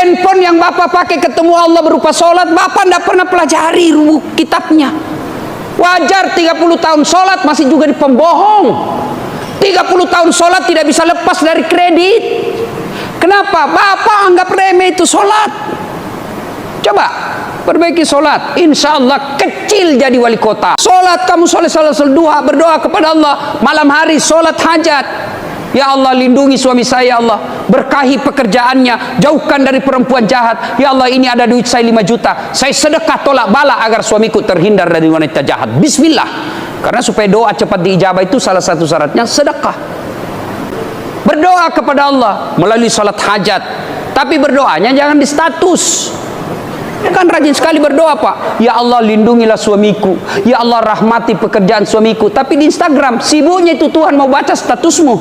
Handphone yang Bapak pakai ketemu Allah berupa sholat, Bapak tidak pernah pelajari kitabnya. Wajar 30 tahun sholat masih juga di pembohong. 30 tahun sholat tidak bisa lepas dari kredit. Kenapa? Bapak anggap remeh itu sholat. Coba perbaiki sholat, insya Allah kecil jadi wali kota. Sholat, kamu sholat duha, berdoa kepada Allah. Malam hari sholat hajat. Ya Allah, lindungi suami saya, ya Allah, berkahi pekerjaannya, jauhkan dari perempuan jahat. Ya Allah, ini ada duit saya 5 juta, saya sedekah tolak bala agar suamiku terhindar dari wanita jahat. Bismillah. Karena supaya doa cepat diijabah itu salah satu syaratnya sedekah. Berdoa kepada Allah melalui salat hajat, tapi berdoanya jangan di status. Kan rajin sekali berdoa, Pak. Ya Allah, lindungilah suamiku. Ya Allah, rahmati pekerjaan suamiku. Tapi di Instagram sibuknya itu Tuhan mau baca statusmu.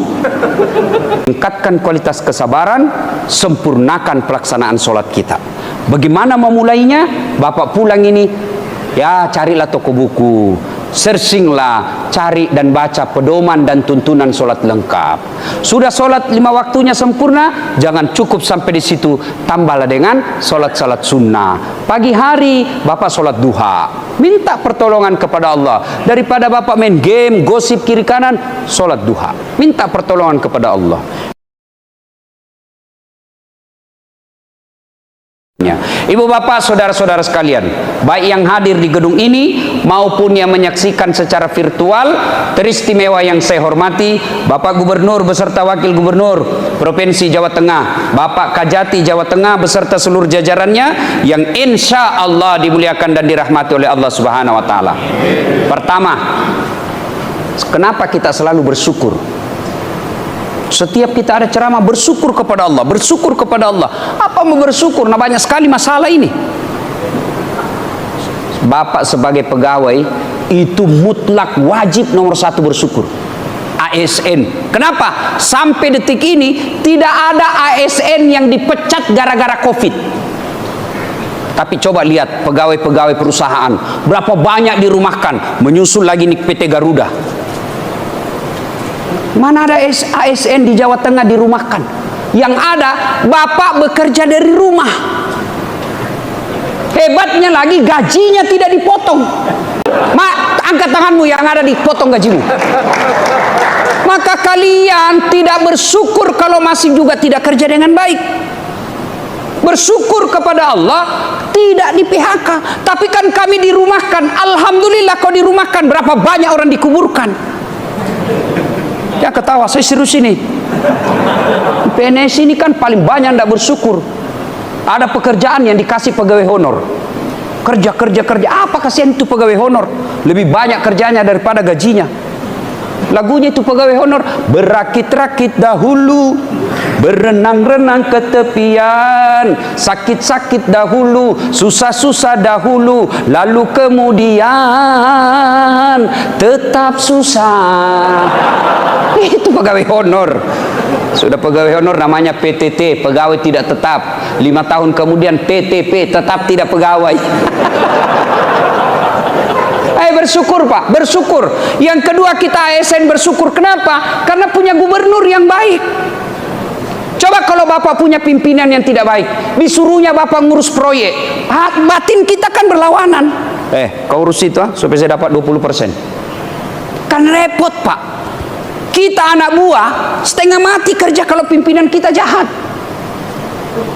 Tingkatkan kualitas kesabaran, sempurnakan pelaksanaan sholat kita. Bagaimana memulainya? Bapak pulang ini, ya carilah toko buku, searchinglah, cari dan baca pedoman dan tuntunan sholat lengkap. Sudah sholat 5 waktunya sempurna, jangan cukup sampai di situ, tambahlah dengan sholat-sholat sunnah. Pagi hari Bapak sholat duha, minta pertolongan kepada Allah. Daripada Bapak main game, gosip kiri kanan, sholat duha, minta pertolongan kepada Allah. Ibu bapak, saudara-saudara sekalian, baik yang hadir di gedung ini maupun yang menyaksikan secara virtual, teristimewa yang saya hormati Bapak Gubernur beserta Wakil Gubernur Provinsi Jawa Tengah, Bapak Kajati Jawa Tengah beserta seluruh jajarannya yang insya Allah dimuliakan dan dirahmati oleh Allah Subhanahu wa Ta'ala. Pertama, kenapa kita selalu bersyukur? Setiap kita ada ceramah, bersyukur kepada Allah, bersyukur kepada Allah. Apa mau bersyukur? Nah, banyak sekali masalah ini. Bapak sebagai pegawai itu mutlak wajib nomor 1 bersyukur. ASN. Kenapa? Sampai detik ini tidak ada ASN yang dipecat gara-gara COVID. Tapi coba lihat pegawai-pegawai perusahaan, berapa banyak dirumahkan, menyusul lagi nih PT Garuda. Mana ada ASN di Jawa Tengah dirumahkan? Yang ada Bapak bekerja dari rumah. Hebatnya lagi gajinya tidak dipotong. Angkat tanganmu yang ada dipotong gajimu. Maka kalian tidak bersyukur kalau masih juga tidak kerja dengan baik. Bersyukur kepada Allah tidak di PHK. Tapi kan kami dirumahkan. Alhamdulillah kau dirumahkan. Berapa banyak orang dikuburkan. Ya ketawa, saya serius ini. PNS ini kan paling banyak tidak bersyukur. Ada pekerjaan yang dikasih pegawai honor. Kerja. Apa kasihan itu pegawai honor? Lebih banyak kerjanya daripada gajinya. Lagunya itu pegawai honor. Berakit-rakit dahulu, berenang-renang ke tepian, sakit-sakit dahulu, susah-susah dahulu, lalu kemudian tetap susah. Itu pegawai honor. Sudah pegawai honor namanya PTT, pegawai tidak tetap. 5 tahun kemudian TTP, tetap tidak pegawai. Bersyukur Pak, bersyukur. Yang kedua kita ASN bersyukur. Kenapa? Karena punya gubernur yang baik. Coba kalau Bapak punya pimpinan yang tidak baik, disuruhnya Bapak ngurus proyek, batin kita kan berlawanan. Kau urus itu supaya saya dapat 20%. Kan repot Pak. Kita anak buah setengah mati kerja kalau pimpinan kita jahat.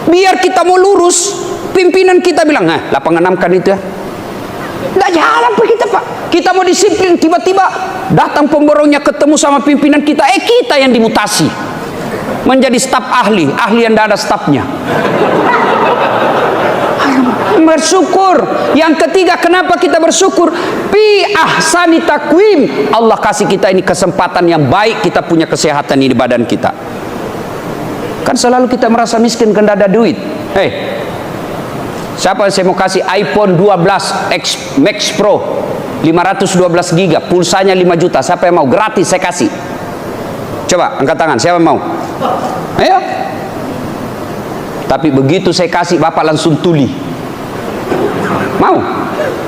Biar kita mau lurus, pimpinan kita bilang, lapangan 6 kan itu ya. Nggak jalan Pak kita Pak. Kita mau disiplin, tiba-tiba datang pemborongnya ketemu sama pimpinan kita, kita yang dimutasi menjadi staf ahli yang tidak ada stafnya. Bersyukur. Yang ketiga, kenapa kita bersyukur? Fi ahsani takwim. Allah kasih kita ini kesempatan yang baik, kita punya kesehatan ini di badan kita. Kan selalu kita merasa miskin karena ada duit. Siapa yang saya mau kasih iPhone 12 X Max Pro 512 GB, pulsanya 5 juta, siapa yang mau? Gratis saya kasih. Coba angkat tangan, siapa yang mau? Ayo. Tapi begitu saya kasih, Bapak langsung tuli. Mau?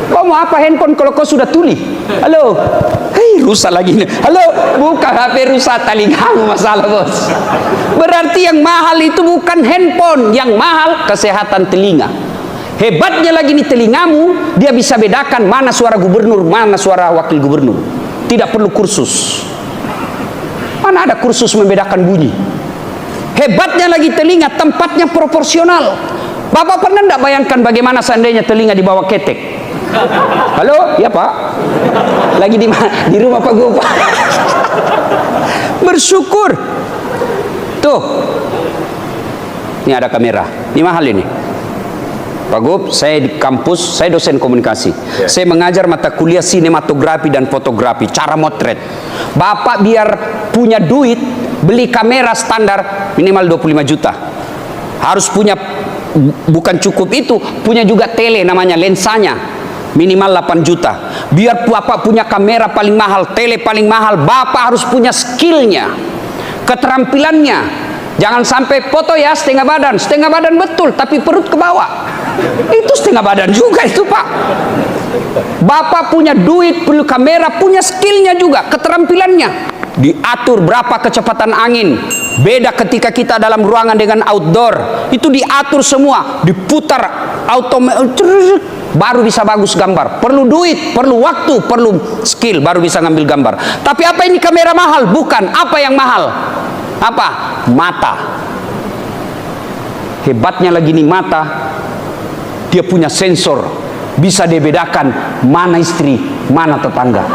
Kau mau apa handphone kalau kau sudah tuli? Halo. rusak lagi. Halo, bukan HP rusak, telingamu masalah bos. Berarti yang mahal itu bukan handphone, yang mahal kesehatan telinga. Hebatnya lagi nih telingamu, dia bisa bedakan mana suara gubernur, mana suara wakil gubernur. Tidak perlu kursus. Mana ada kursus membedakan bunyi. Hebatnya lagi telinga, tempatnya proporsional. Bapak pernah tidak bayangkan bagaimana seandainya telinga di bawah ketek? Halo, ya Pak. Lagi di rumah Pak Gopal. Bersyukur. Tuh. Ini ada kamera. Ini mahal ini. Pak Gop, saya di kampus, saya dosen komunikasi. Saya mengajar mata kuliah sinematografi dan fotografi, cara motret. Bapak biar punya duit, beli kamera standar minimal 25 juta. Harus punya, bukan cukup itu, punya juga tele namanya, lensanya minimal 8 juta. Biar Bapak punya kamera paling mahal, tele paling mahal, Bapak harus punya skillnya, keterampilannya. Jangan sampai foto ya setengah badan betul, tapi perut ke bawah. Itu setengah badan juga itu Pak. Bapak punya duit, perlu kamera, punya skillnya juga, keterampilannya. Diatur berapa kecepatan angin, beda ketika kita dalam ruangan dengan outdoor. Itu diatur semua, diputar baru bisa bagus gambar. Perlu duit, perlu waktu, perlu skill, baru bisa ngambil gambar. Tapi apa ini kamera mahal? Bukan. Apa yang mahal? Apa? Mata. Hebatnya lagi nih mata, dia punya sensor, bisa dibedakan mana istri, mana tetangga.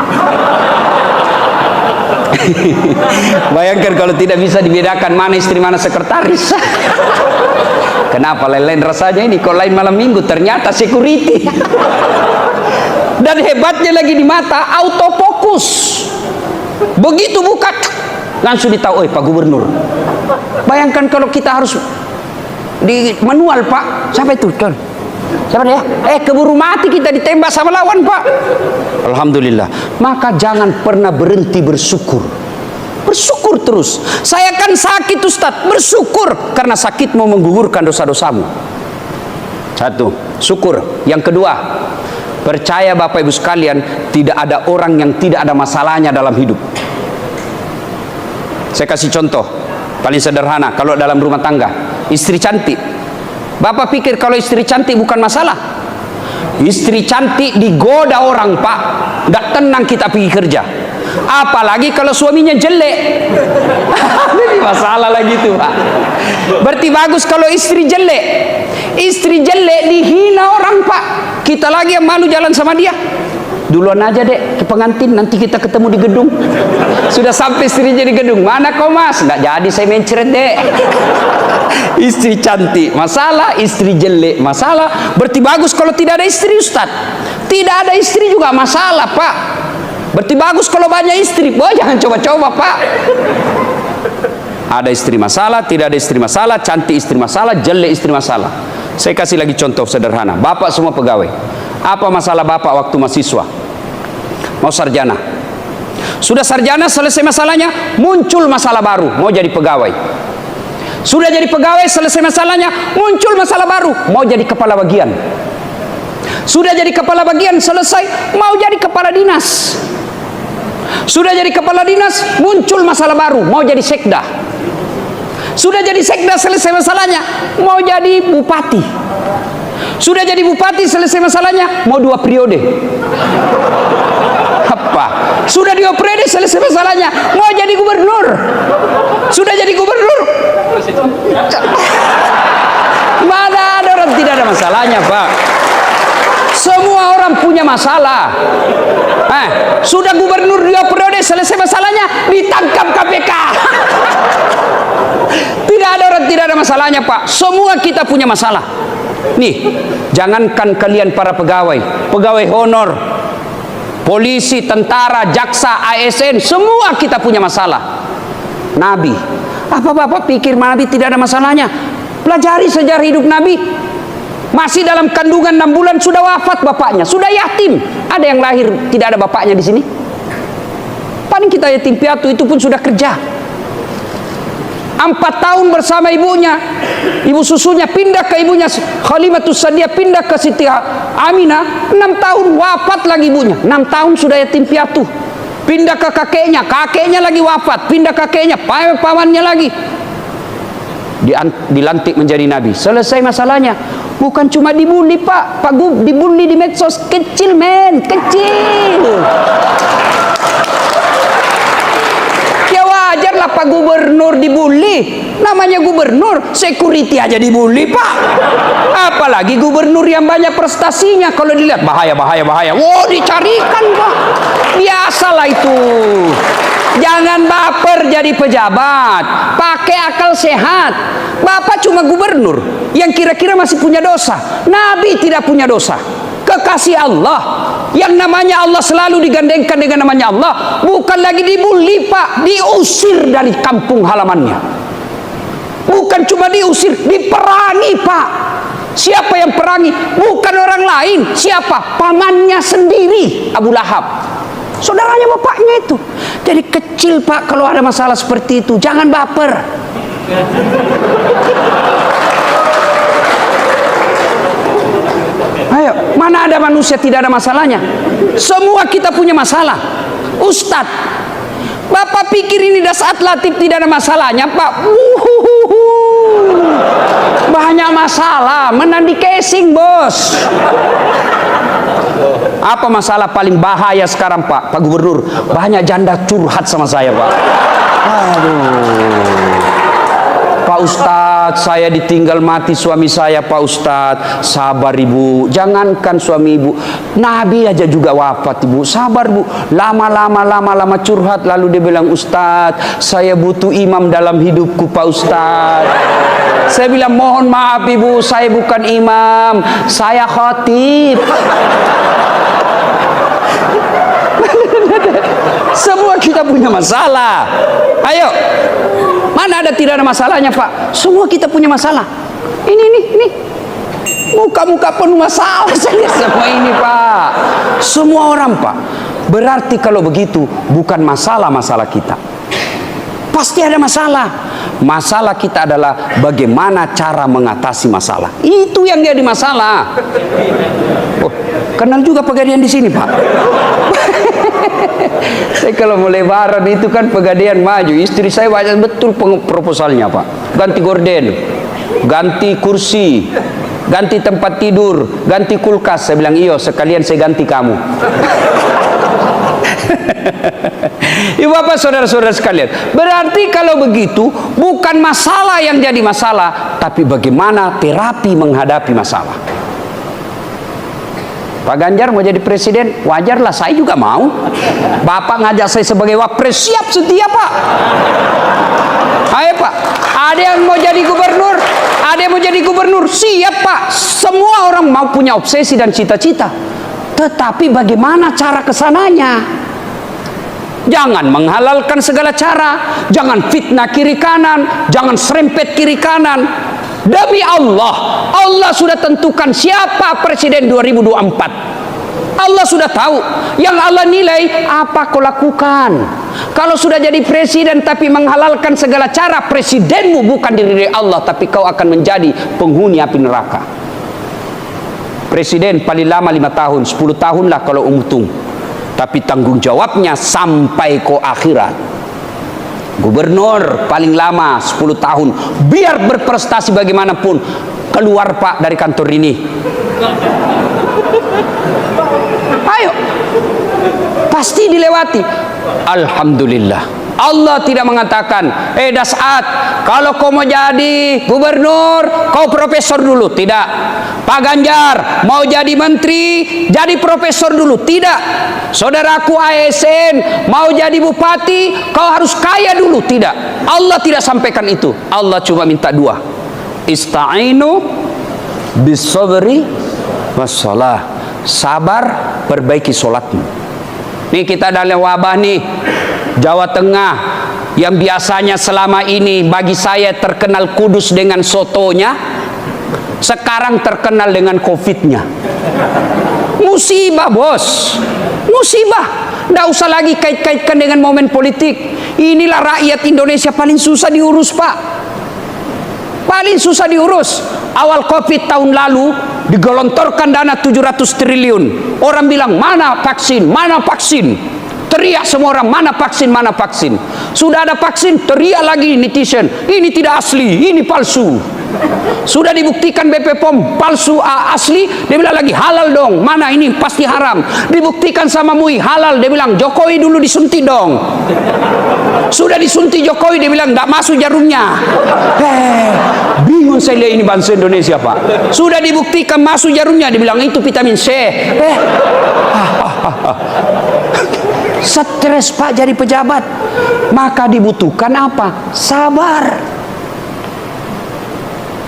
Bayangkan kalau tidak bisa dibedakan mana istri, mana sekretaris. Kenapa lain-lain rasanya ini? Kalau lain malam minggu ternyata security. Dan hebatnya lagi di mata, autofokus. Begitu buka, langsung ditahu, oh Pak Gubernur. Bayangkan kalau kita harus di manual Pak, siapa itu? Siapa dia? Keburu mati kita ditembak sama lawan Pak. Alhamdulillah. Maka jangan pernah berhenti bersyukur. Bersyukur terus. Saya kan sakit Ustaz, bersyukur karena sakitmu menggugurkan dosa-dosamu. Satu, syukur. Yang kedua, percaya Bapak Ibu sekalian, tidak ada orang yang tidak ada masalahnya dalam hidup. Saya kasih contoh paling sederhana. Kalau dalam rumah tangga, istri cantik, Bapak pikir kalau istri cantik bukan masalah? Istri cantik digoda orang Pak, tidak tenang kita pergi kerja. Apalagi kalau suaminya jelek. Ini masalah lagi tuh Pak. Berarti bagus kalau istri jelek. Istri jelek dihina orang Pak, kita lagi yang malu jalan sama dia. Duluan aja dek ke pengantin, nanti kita ketemu di gedung. Sudah sampai istrinya di gedung, mana kau mas? Nggak jadi saya mencret dek. Istri cantik masalah, istri jelek masalah. Berarti bagus kalau tidak ada istri Ustaz. Tidak ada istri juga masalah Pak. Berarti bagus kalau banyak istri. Boh, jangan coba-coba Pak. Ada istri masalah, tidak ada istri masalah, cantik istri masalah, jelek istri masalah. Saya kasih lagi contoh sederhana. Bapak semua pegawai. Apa masalah Bapak waktu mahasiswa? Mau sarjana. Sudah sarjana, selesai masalahnya, muncul masalah baru, mau jadi pegawai. Sudah jadi pegawai, selesai masalahnya, muncul masalah baru, mau jadi kepala bagian. Sudah jadi kepala bagian, selesai, mau jadi kepala dinas. Sudah jadi kepala dinas, muncul masalah baru, mau jadi sekda. Sudah jadi sekda, selesai masalahnya, mau jadi bupati. Sudah jadi bupati, selesai masalahnya, mau 2 periode. Apa? Sudah 2 periode, selesai masalahnya, mau jadi gubernur. Sudah jadi gubernur, mana ada orang tidak ada masalahnya Pak? Semua orang punya masalah. Sudah gubernur 2 periode, selesai masalahnya, ditangkap KPK. Tidak ada orang tidak ada masalahnya Pak. Semua kita punya masalah. Nih, jangankan kalian para pegawai, pegawai honor, polisi, tentara, jaksa, ASN, semua kita punya masalah. Nabi, apa Bapak pikir Nabi tidak ada masalahnya? Pelajari sejarah hidup Nabi. Masih dalam kandungan 6 bulan sudah wafat bapaknya, sudah yatim. Ada yang lahir tidak ada bapaknya di sini? Paling kita yatim piatu, itu pun sudah kerja. 4 tahun bersama ibunya, ibu susunya, pindah ke ibunya Khalimatus Sa'diyah, pindah ke Siti Aminah. 6 tahun wafat lagi ibunya. 6 tahun sudah yatim piatu. pindah ke kakeknya, kakeknya lagi wafat, pindah kakeknya, pamannya lagi dilantik menjadi nabi. Selesai masalahnya. Bukan cuma dibully Pak dibully di medsos, kecil men, kecil. Ya wajar lah Pak Gubernur dibully, namanya gubernur, security aja dibully Pak, apalagi gubernur yang banyak prestasinya. Kalau dilihat bahaya, wow dicarikan Pak, biasalah itu. Jangan baper jadi pejabat, pakai akal sehat. Bapak cuma gubernur yang kira-kira masih punya dosa. Nabi tidak punya dosa, kekasih Allah. Yang namanya Allah selalu digandengkan dengan namanya Allah. Bukan lagi dibully Pak, diusir dari kampung halamannya. Bukan cuma diusir, diperangi Pak. Siapa yang perangi? Bukan orang lain. Siapa? Pamannya sendiri, Abu Lahab, saudaranya bapaknya itu. Jadi kecil Pak kalau ada masalah seperti itu, jangan baper. Ayo, mana ada manusia tidak ada masalahnya? Semua kita punya masalah. Ustadz, Bapak pikir ini Dasat Latif tidak ada masalahnya Pak? Banyak masalah, menandi casing bos. Apa masalah paling bahaya sekarang Pak Gubernur? Banyak janda curhat sama saya Pak. Aduh, Pak Ustadz, saya ditinggal mati suami saya Pak Ustadz. Sabar Ibu, jangankan suami Ibu, Nabi aja juga wafat Ibu. Sabar Bu, lama curhat. Lalu dia bilang, Ustadz, saya butuh imam dalam hidupku Pak Ustadz. Saya bilang, mohon maaf Ibu, saya bukan imam, saya khatib. Semua kita punya masalah. Ayo, mana ada tidak ada masalahnya Pak? Semua kita punya masalah. Ini muka-muka penuh masalah saja semua ini Pak. Semua orang Pak. Berarti kalau begitu bukan masalah kita. Pasti ada masalah. Masalah kita adalah bagaimana cara mengatasi masalah. Itu yang jadi masalah. Oh, kenal juga Pegadaian di sini Pak. Saya kalau mau lebaran itu kan Pegadaian maju. Istri saya banyak betul proposalnya Pak. Ganti gorden, ganti kursi, ganti tempat tidur, ganti kulkas. Saya bilang, iyo sekalian saya ganti kamu. Ibu bapak saudara-saudara sekalian, berarti kalau begitu bukan masalah yang jadi masalah, tapi bagaimana terapi menghadapi masalah. Pak Ganjar mau jadi presiden, wajarlah, saya juga mau. Bapak ngajak saya sebagai wapres, siap setia Pak. Ayo Pak, ada yang mau jadi gubernur, ada yang mau jadi gubernur, siap Pak. Semua orang mau punya obsesi dan cita-cita, tetapi bagaimana cara kesananya? Jangan menghalalkan segala cara, jangan fitnah kiri kanan, jangan serempet kiri kanan. Demi Allah, Allah sudah tentukan siapa presiden 2024. Allah sudah tahu. Yang Allah nilai apa kau lakukan. Kalau sudah jadi presiden tapi menghalalkan segala cara, presidenmu bukan diri Allah, tapi kau akan menjadi penghuni api neraka. Presiden paling lama 5 tahun, 10 tahun lah kalau untung, tapi tanggung jawabnya sampai ke akhirat. Gubernur paling lama 10 tahun, biar berprestasi bagaimanapun, keluar Pak dari kantor ini. Ayo, pasti dilewati. Alhamdulillah, Allah tidak mengatakan, Dasat, kalau kau mau jadi gubernur, kau profesor dulu. Tidak. Pak Ganjar mau jadi menteri, jadi profesor dulu. Tidak. Saudaraku ASN mau jadi bupati, kau harus kaya dulu. Tidak. Allah tidak sampaikan itu. Allah cuma minta 2. Ista'inu bis-sabri was-shalah. Sabar, perbaiki sholatmu. Nih kita dalam wabah nih, Jawa Tengah, yang biasanya selama ini bagi saya terkenal kudus dengan sotonya, sekarang terkenal dengan COVID-nya. Musibah bos, musibah. Nggak usah lagi kait-kaitkan dengan momen politik. Inilah rakyat Indonesia paling susah diurus Pak, paling susah diurus. Awal COVID tahun lalu digelontorkan dana 700 triliun. Orang bilang mana vaksin, mana vaksin. teriak semua orang, mana vaksin, mana vaksin. Sudah ada vaksin, teriak lagi netizen, ini tidak asli, ini palsu. Sudah dibuktikan BP POM palsu asli, dia bilang lagi halal dong. Mana ini pasti haram. Dibuktikan sama MUI halal, dia bilang Jokowi dulu disuntik dong. Sudah disuntik Jokowi, dia bilang tidak masuk jarumnya. Bingung saya lihat ini bangsa Indonesia, Pak. Sudah dibuktikan masuk jarumnya, dia bilang itu vitamin C. Stres, Pak, jadi pejabat. Maka dibutuhkan apa? Sabar.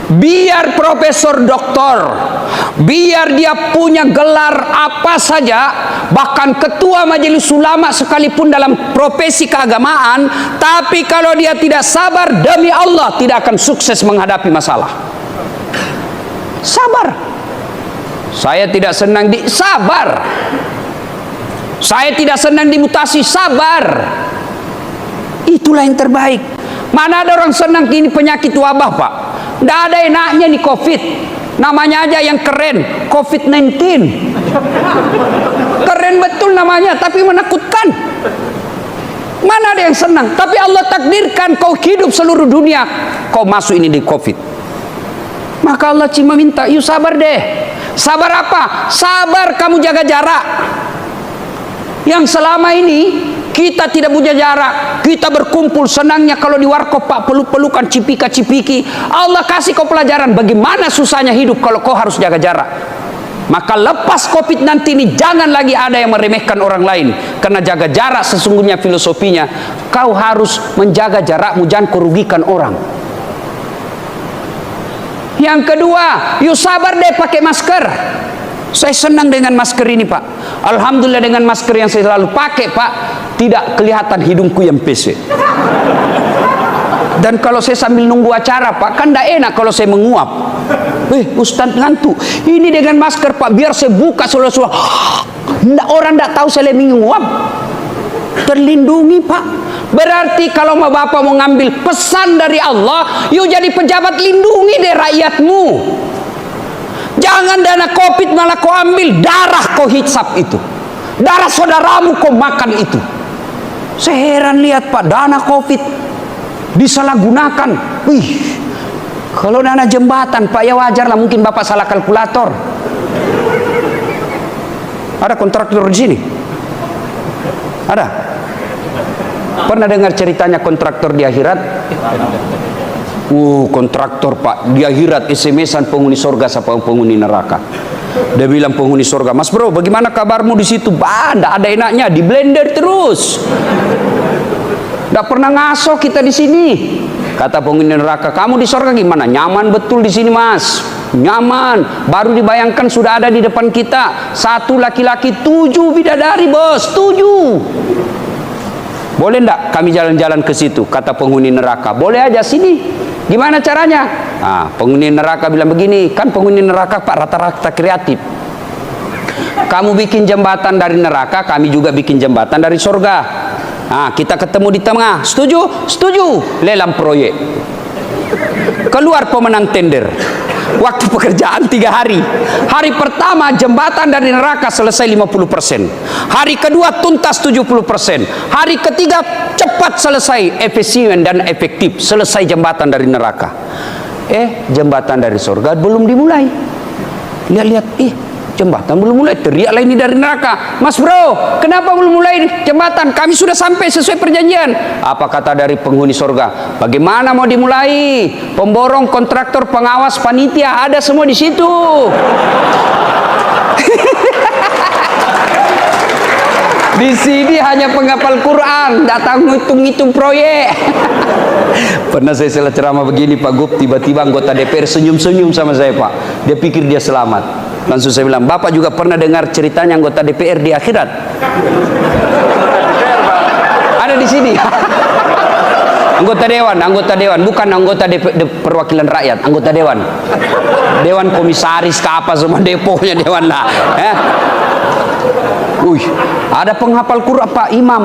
Biar profesor doktor, biar dia punya gelar apa saja, bahkan ketua majelis ulama sekalipun dalam profesi keagamaan, tapi kalau dia tidak sabar, demi Allah tidak akan sukses menghadapi masalah. Sabar. Saya tidak senang sabar. Saya tidak senang dimutasi, sabar. Itulah yang terbaik. Mana ada orang senang kini penyakit wabah, Pak? Tidak ada enaknya nih COVID. Namanya aja yang keren, COVID-19. Keren betul namanya, tapi menakutkan. Mana ada yang senang? Tapi Allah takdirkan kau hidup seluruh dunia, kau masuk ini di COVID. Maka Allah cuma minta, yuk sabar deh. Sabar apa? Sabar kamu jaga jarak. Yang selama ini kita tidak punya jarak, kita berkumpul senangnya kalau di warkop, Pak, peluk-pelukan, cipika-cipiki. Allah kasih kau pelajaran bagaimana susahnya hidup kalau kau harus jaga jarak. Maka lepas COVID nanti ini jangan lagi ada yang meremehkan orang lain, karena jaga jarak sesungguhnya filosofinya kau harus menjaga jarakmu, jangan kerugikan orang. Yang kedua, yuk sabar deh pakai masker. Saya senang dengan masker ini, Pak. Alhamdulillah dengan masker yang saya selalu pakai, Pak, tidak kelihatan hidungku yang pesek. Dan kalau saya sambil nunggu acara, Pak, kan tidak enak kalau saya menguap. Ustaz ngantuk. Ini dengan masker, Pak, biar saya buka suara-suara. Orang tidak tahu saya menguap. Terlindungi, Pak. Berarti kalau Bapak mau ngambil pesan dari Allah, yuk jadi pejabat, lindungi deh rakyatmu. Jangan dana COVID malah kau ambil, darah kau hisap itu, darah saudaramu kau makan itu. Saya heran lihat, Pak, dana COVID disalahgunakan. Kalau dana jembatan, Pak, ya wajar lah, mungkin Bapak salah kalkulator. Ada kontraktor di sini? Ada? Pernah dengar ceritanya kontraktor di akhirat? Kontraktor, Pak, di akhirat SMS-an penghuni surga sama penghuni neraka. Dia bilang penghuni surga, Mas bro, bagaimana kabarmu di situ? Tidak ada enaknya, di blender terus. Tidak pernah ngaso kita di sini. Kata penghuni neraka, kamu di surga gimana? Nyaman betul di sini, Mas. Nyaman. Baru dibayangkan sudah ada di depan kita 1 laki-laki 7 bidadari, bos. 7. Boleh enggak kami jalan-jalan ke situ? Kata penghuni neraka, boleh aja, sini. Gimana caranya? Penghuni neraka bilang begini, kan penghuni neraka, Pak, rata-rata kreatif. Kamu bikin jembatan dari neraka, kami juga bikin jembatan dari surga. Kita ketemu di tengah. Setuju? Setuju. Lelang proyek. Keluar pemenang tender. Waktu pekerjaan 3 hari. Hari pertama jembatan dari neraka selesai 50%. Hari kedua tuntas 70%. Hari ketiga cepat selesai, efisien dan efektif. Selesai jembatan dari neraka. Jembatan dari surga belum dimulai. Lihat-lihat, jembatan belum mulai. Teriaklah ini dari neraka, Mas bro, kenapa belum mulai jembatan? Kami sudah sampai sesuai perjanjian. Apa kata dari penghuni surga? Bagaimana mau dimulai? Pemborong, kontraktor, pengawas, panitia ada semua di situ. Di sini hanya penghafal Quran, datang ngitung-ngitung proyek. Pernah saya salah ceramah begini, Pak Gub, tiba-tiba anggota DPR senyum-senyum sama saya, Pak. Dia pikir dia selamat. Langsung saya bilang, Bapak juga pernah dengar ceritanya anggota DPR di akhirat? Ada di sini. Anggota dewan, bukan anggota perwakilan rakyat, anggota dewan. Dewan komisaris ke apa semua, deponya dewan lah. Ada penghafal Quran, Pak, imam.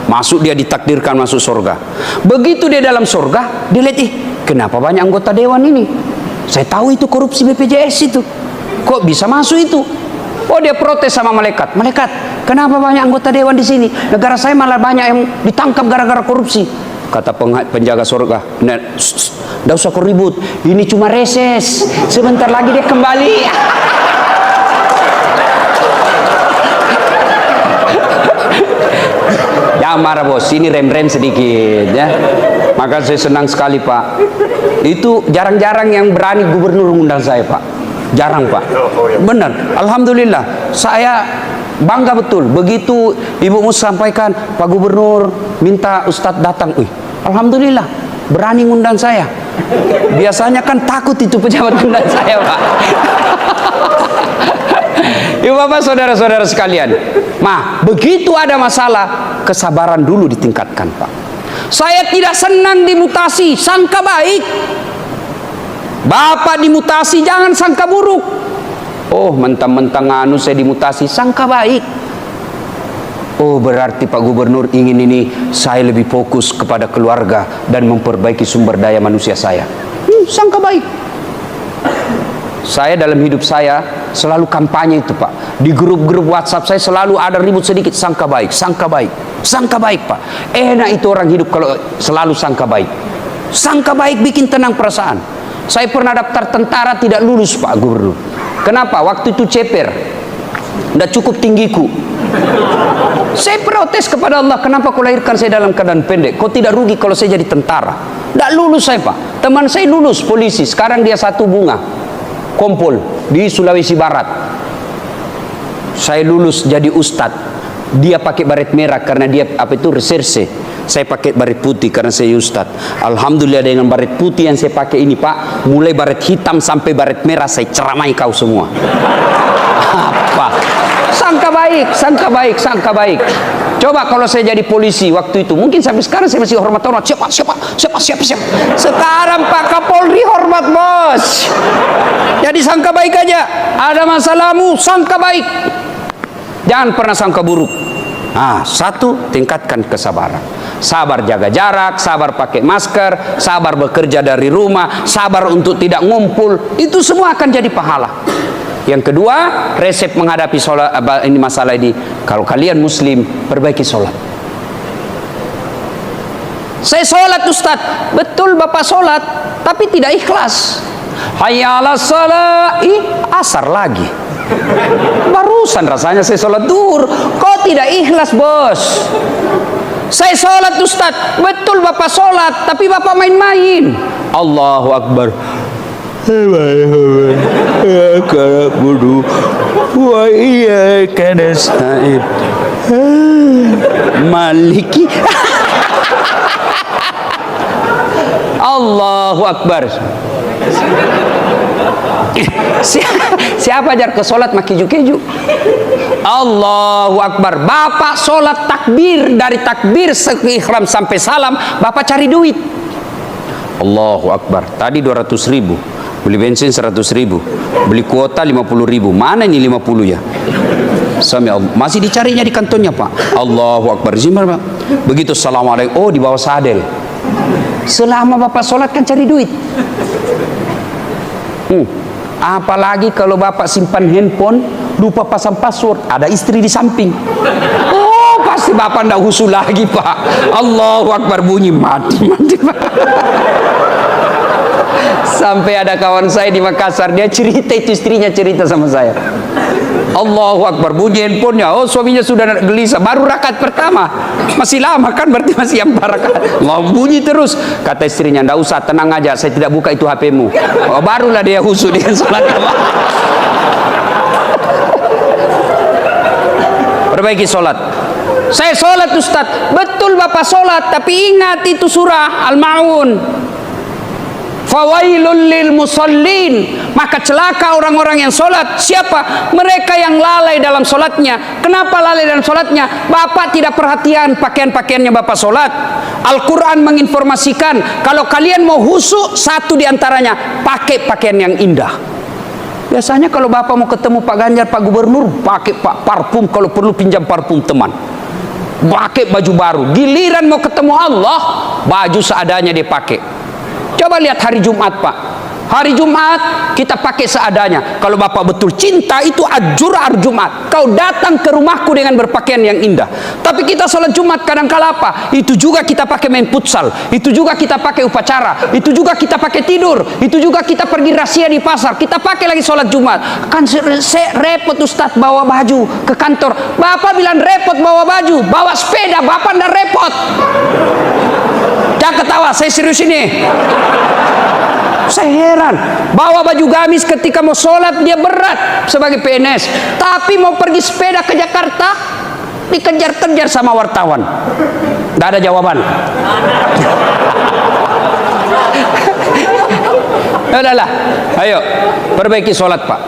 Masuk, dia ditakdirkan masuk surga. Begitu dia dalam surga, dia lihat, kenapa banyak anggota dewan ini? Saya tahu itu korupsi BPJS itu. Kok bisa masuk itu? Oh, dia protes sama malaikat. Malaikat, kenapa banyak anggota dewan di sini? Negara saya malah banyak yang ditangkap gara-gara korupsi. Kata penjaga surga, "Nggak usah kau ribut. Ini cuma reses. Sebentar lagi dia kembali." Jangan marah bos, ini rem-rem sedikit ya. Maka saya senang sekali Pak. Itu jarang-jarang yang berani gubernur mengundang saya Pak. Jarang Pak. Benar. Alhamdulillah. Saya bangga betul. Begitu Ibu Mus sampaikan, Pak Gubernur minta Ustadz datang. Alhamdulillah. Berani ngundang saya. Biasanya kan takut itu pejabat ngundang saya Pak. Ibu Bapak saudara-saudara sekalian, begitu ada masalah, kesabaran dulu ditingkatkan Pak. Saya tidak senang dimutasi, sangka baik. Bapak dimutasi jangan sangka buruk. Oh, mentang-mentang saya dimutasi, sangka baik. Oh, berarti Pak Gubernur ingin ini saya lebih fokus kepada keluarga dan memperbaiki sumber daya manusia saya. Sangka baik. Saya dalam hidup saya selalu kampanye itu Pak. Di grup-grup WhatsApp saya selalu ada ribut sedikit, sangka baik, sangka baik, sangka baik Pak. Enak itu orang hidup kalau selalu sangka baik. Sangka baik bikin tenang perasaan. Saya pernah daftar tentara tidak lulus Pak Gubernur. Kenapa? Waktu itu ceper, tidak cukup tinggiku. Saya protes kepada Allah, kenapa kau lahirkan saya dalam keadaan pendek? Kau tidak rugi kalau saya jadi tentara. Tidak lulus saya Pak. Teman saya lulus polisi, sekarang dia satu bunga Kompol di Sulawesi Barat. Saya lulus jadi ustadz. Dia pakai baret merah karena dia reserse. Saya pakai baret putih karena saya ustadz. Alhamdulillah dengan baret putih yang saya pakai ini Pak, mulai baret hitam sampai baret merah saya ceramai kau semua. Apa? Sangka baik, sangka baik, sangka baik. Coba kalau saya jadi polisi waktu itu, mungkin sampai sekarang saya masih hormat. Siapa. Sekarang Pak Kapolri hormat bos. Jadi sangka baik aja. Ada masalahmu, sangka baik. Jangan pernah sangka buruk. Satu, tingkatkan kesabaran. Sabar jaga jarak, sabar pakai masker, sabar bekerja dari rumah, sabar untuk tidak ngumpul. Itu semua akan jadi pahala. Yang kedua, resep menghadapi masalah ini. Kalau kalian muslim, perbaiki sholat. Saya sholat Ustadz. Betul Bapak sholat, tapi tidak ikhlas. Hayya 'alas shalah, asar lagi. Barusan rasanya saya sholat duhur. Kok tidak ikhlas bos? Saya sholat Ustadz. Betul Bapak sholat, tapi Bapak main-main. Allahu Akbar. Maliki. Allahu Akbar. Siapa ajar ke sholat mak keju-keju? Allahu Akbar. Bapak sholat takbir, dari takbir ihram sampai salam Bapak cari duit. Allahu Akbar. Tadi 200.000, beli bensin 100.000, beli kuota 50.000. Mana ini 50 ya? Masih dicarinya di kantornya Pak. Allahu Akbar. Pak. Begitu assalamualaikum, oh di bawah sadel. Selama Bapak sholat kan cari duit. Apalagi kalau Bapak simpan handphone, lupa pasang password, ada istri di samping. Oh, pasti Bapak ndak husu lagi Pak. Allahu Akbar, bunyi mati Pak. Sampai ada kawan saya di Makassar, dia cerita, itu istrinya cerita sama saya. Allahu Akbar, bunyi handphonenya. Oh, suaminya sudah gelisah, baru rakaat pertama. Masih lama kan, berarti masih 4 rakaat. Mau bunyi terus. Kata istrinya, ndak usah, tenang aja, saya tidak buka itu HP-mu. Oh, barulah dia husu dengan sholat. Perbaiki sholat. Saya sholat Ustadz. Betul Bapak sholat, tapi ingat itu surah Al-Ma'un. Fawailul lil musallin, maka celaka orang-orang yang sholat. Siapa? Mereka yang lalai dalam sholatnya. Kenapa lalai dalam sholatnya? Bapak tidak perhatian pakaian-pakaiannya Bapak sholat. Al-Quran menginformasikan, kalau kalian mau husu, satu diantaranya, pakai pakaian yang indah. Biasanya kalau Bapak mau ketemu Pak Ganjar, Pak Gubernur, pakai parfum, kalau perlu pinjam parfum teman. Pakai baju baru. Giliran mau ketemu Allah, baju seadanya dia pakai. Coba lihat hari Jumat Pak. Hari Jumat kita pakai seadanya. Kalau bapak betul cinta, itu ajur hari Jumat, kau datang ke rumahku dengan berpakaian yang indah. Tapi kita sholat Jumat kadang-kala apa? Itu juga kita pakai main futsal, itu juga kita pakai upacara, itu juga kita pakai tidur, itu juga kita pergi rahasia di pasar, kita pakai lagi sholat Jumat. Kan repot Ustadz bawa baju ke kantor. Bapak bilang repot bawa baju, bawa sepeda bapak ndak repot. Jangan ketawa, saya serius ini. Saya heran, bawa baju gamis ketika mau sholat dia berat sebagai PNS, tapi mau pergi sepeda ke Jakarta dikejar-kejar sama wartawan. Tidak ada jawaban. Udahlah, ayo perbaiki sholat Pak.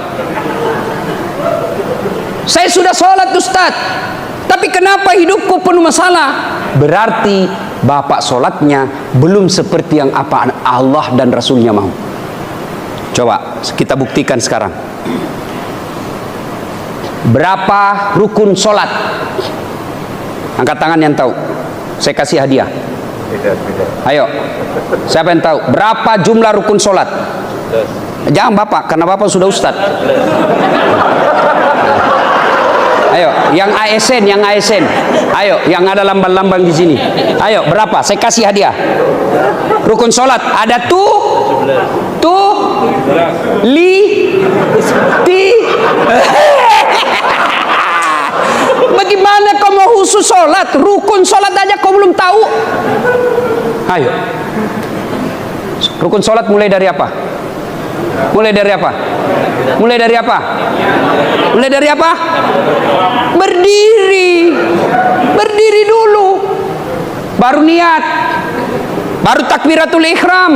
Saya sudah sholat Ustadz, tapi kenapa hidupku penuh masalah? Berarti bapak sholatnya belum seperti yang apa Allah dan Rasulnya mau. Coba kita buktikan sekarang. Berapa rukun sholat? Angkat tangan yang tahu. Saya kasih hadiah. Ayo, siapa yang tahu? Berapa jumlah rukun sholat? Jangan bapak, karena bapak sudah ustad. Ayo, yang ASN, yang ASN. Ayo, yang ada lambang-lambang di sini. Ayo, berapa? Saya kasih hadiah. Rukun sholat ada Bagaimana kau mau khusus sholat? Rukun sholat aja kau belum tahu. Ayo, rukun sholat mulai dari apa? Mulai dari apa? Mulai dari apa? Mulai dari apa? Berdiri. Berdiri dulu. Baru niat. Baru takbiratul ihram.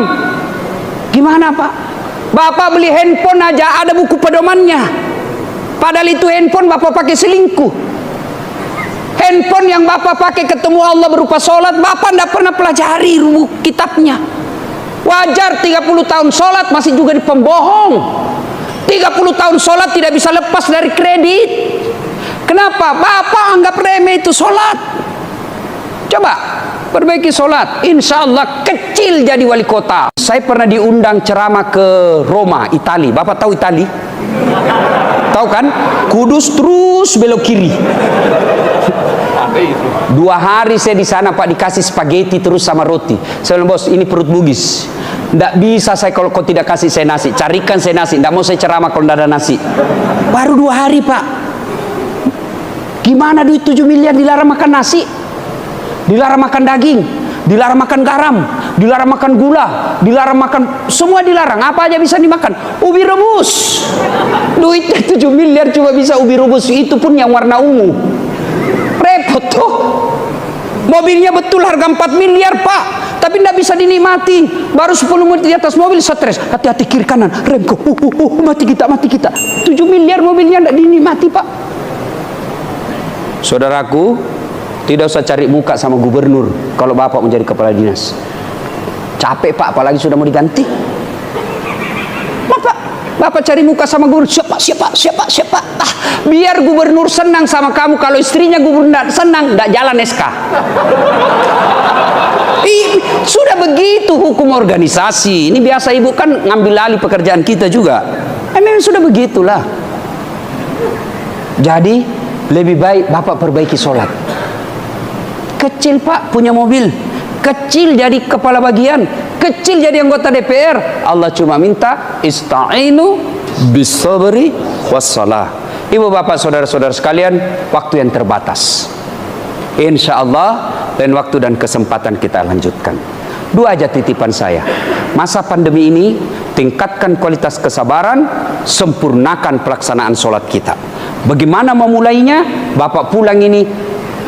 Gimana Pak? Bapak beli handphone aja ada buku pedomannya. Padahal itu handphone Bapak pakai selingkuh. Handphone yang Bapak pakai ketemu Allah berupa sholat, Bapak tidak pernah pelajari kitabnya. Wajar 30 tahun sholat masih juga di pembohong. 30 tahun sholat tidak bisa lepas dari kredit. Kenapa? Bapak anggap remeh itu sholat. Coba perbaiki sholat, insya Allah kecil jadi wali kota. Saya pernah diundang ceramah ke Roma, Itali. Bapak tahu Itali? Tahu kan? Kudus terus belok kiri. 2 hari saya di sana Pak, dikasih spaghetti terus sama roti. Saya bilang, bos ini perut bugis. Tidak bisa saya kalau kau tidak kasih saya nasi. Carikan saya nasi. Tidak mau saya ceramah kalau tidak ada nasi. Baru 2 hari Pak. Gimana duit 7 miliar dilarang makan nasi? Dilarang makan daging, dilarang makan garam, dilarang makan gula, dilarang makan, semua dilarang. Apa aja bisa dimakan? Ubi rebus. Duitnya 7 miliar cuma bisa ubi rebus, itu pun yang warna ungu. Repot tuh. Mobilnya betul harga 4 miliar Pak, tapi tidak bisa dinikmati. Baru 10 menit di atas mobil stres. Hati-hati kiri kanan, remko. Mati kita, mati kita. 7 miliar mobilnya tidak dinikmati Pak. Saudaraku, tidak usah cari muka sama gubernur kalau Bapak menjadi kepala dinas. Capek Pak, apalagi sudah mau diganti. Bapak cari muka sama gubernur, siapa? Biar gubernur senang sama kamu. Kalau istrinya gubernur tidak senang, tidak jalan SK. Sudah begitu hukum organisasi. Ini biasa ibu kan ngambil alih pekerjaan kita juga. Memang sudah begitulah. Jadi lebih baik Bapak perbaiki sholat. Kecil Pak punya mobil, kecil jadi kepala bagian, kecil jadi anggota DPR. Allah cuma minta ista'inu bisabri wassalah. Ibu bapak saudara-saudara sekalian, waktu yang terbatas. Insya Allah lain waktu dan kesempatan kita lanjutkan. 2 aja titipan saya. Masa pandemi ini tingkatkan kualitas kesabaran, sempurnakan pelaksanaan sholat kita. Bagaimana memulainya? Bapak pulang ini,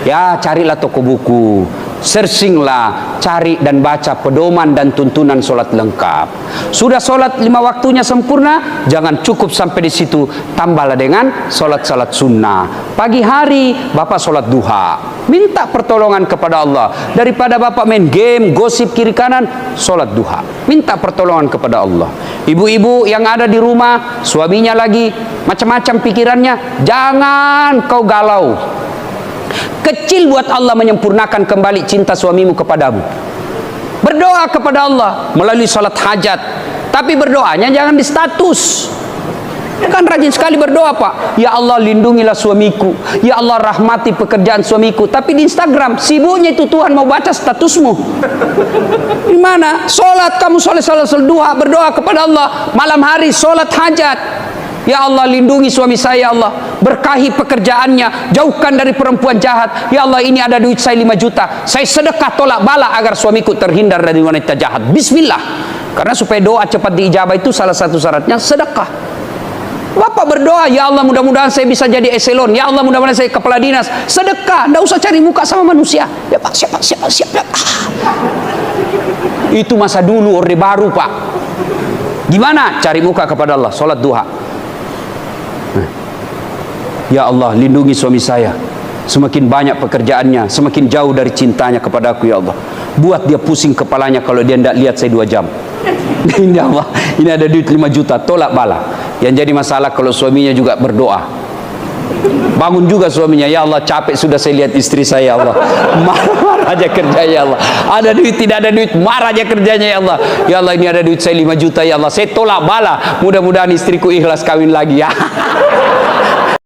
ya carilah toko buku, searchinglah, cari dan baca pedoman dan tuntunan sholat lengkap. Sudah sholat 5 waktunya sempurna, jangan cukup sampai di situ, tambahlah dengan sholat-sholat sunnah. Pagi hari Bapak sholat duha, minta pertolongan kepada Allah. Daripada Bapak main game, gosip kiri kanan, sholat duha, minta pertolongan kepada Allah. Ibu-ibu yang ada di rumah, suaminya lagi macam-macam pikirannya, jangan kau galau. Kecil buat Allah menyempurnakan kembali cinta suamimu kepadamu. Berdoa kepada Allah melalui salat hajat, Tapi berdoanya jangan di status. Kan rajin sekali berdoa, Pak. Ya Allah, lindungilah suamiku. Ya Allah, rahmati pekerjaan suamiku. Tapi di Instagram sibuknya itu Tuhan mau baca statusmu. Di mana? Sholat, kamu sholat duha, berdoa kepada Allah. Malam hari sholat hajat. Ya Allah, lindungi suami saya, ya Allah. Berkahi pekerjaannya, jauhkan dari perempuan jahat. Ya Allah, ini ada duit saya 5 juta. Saya sedekah tolak bala agar suamiku terhindar dari wanita jahat. Bismillah. Karena supaya doa cepat diijabah itu salah satu syaratnya sedekah. Bapak berdoa, ya Allah mudah-mudahan saya bisa jadi eselon. Ya Allah mudah-mudahan saya kepala dinas. Sedekah, tidak usah cari muka sama manusia. Ya Pak, siapa. Itu masa dulu, orde baru Pak. Gimana? Cari muka kepada Allah, sholat duha. Ya Allah, lindungi suami saya. Semakin banyak pekerjaannya, semakin jauh dari cintanya kepadaku, ya Allah. Buat dia pusing kepalanya kalau dia tidak lihat saya 2 jam. Ini Allah, ini ada duit 5 juta, tolak bala. Yang jadi masalah kalau suaminya juga berdoa. Bangun juga suaminya, ya Allah capek sudah saya lihat istri saya, ya Allah. Marah aja kerja, ya Allah. Ada duit, tidak ada duit, marah aja kerjanya, ya Allah. Ya Allah, ini ada duit saya 5 juta, ya Allah. Saya tolak bala. Mudah-mudahan istriku ikhlas kawin lagi, ya.